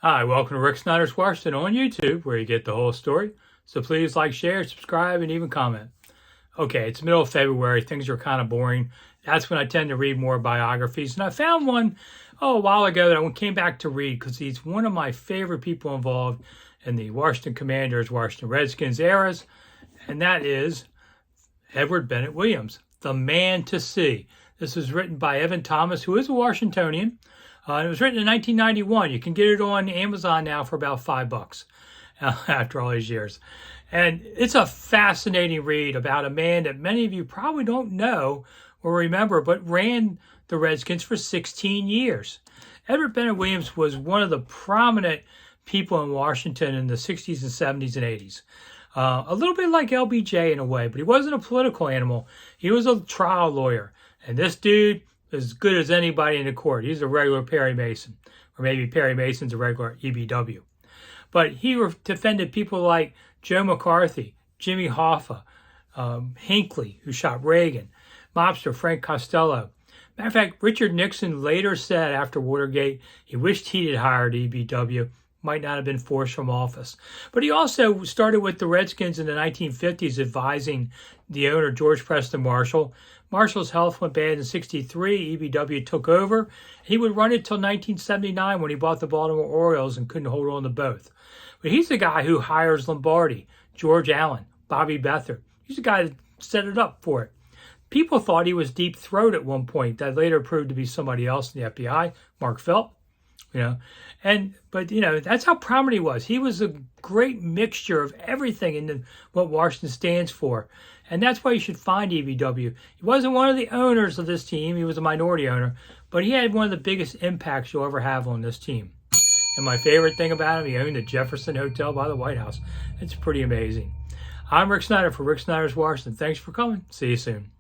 Hi, welcome to Rick Snider's Washington on YouTube, where you get the whole story. So please like, share, subscribe, and even comment. Okay, it's middle of February. Things are kind of boring. That's when I tend to read more biographies. And I found one, a while ago that I came back to read because he's one of my favorite people involved in the Washington Commanders, Washington Redskins eras. And that is Edward Bennett Williams, the man to see. This was written by Evan Thomas, who is a Washingtonian. It was written in 1991. You can get it on Amazon now for about $5 after all these years. And it's a fascinating read about a man that many of you probably don't know or remember, but ran the Redskins for 16 years. Edward Bennett Williams was one of the prominent people in Washington in the 60s and 70s and 80s. A little bit like LBJ in a way, but he wasn't a political animal. He was a trial lawyer. And this dude, as good as anybody in the court. He's a regular Perry Mason, or maybe Perry Mason's a regular EBW. But he defended people like Joe McCarthy, Jimmy Hoffa, Hinckley, who shot Reagan, mobster Frank Costello. Matter of fact, Richard Nixon later said after Watergate he wished he had hired EBW. Might not have been forced from office. But he also started with the Redskins in the 1950s, advising the owner, George Preston Marshall. Marshall's health went bad in 63. EBW took over. He would run it till 1979 when he bought the Baltimore Orioles and couldn't hold on to both. But he's the guy who hires Lombardi, George Allen, Bobby Beathard. He's the guy that set it up for it. People thought he was Deep Throat at one point. That later proved to be somebody else in the FBI, Mark Felt. But that's how prominent he was. He was a great mixture of everything in what Washington stands for. And that's why you should find EBW. He wasn't one of the owners of this team. He was a minority owner, but he had one of the biggest impacts you'll ever have on this team. And my favorite thing about him, he owned the Jefferson Hotel by the White House. It's pretty amazing. I'm Rick Snider for Rick Snider's Washington. Thanks for coming. See you soon.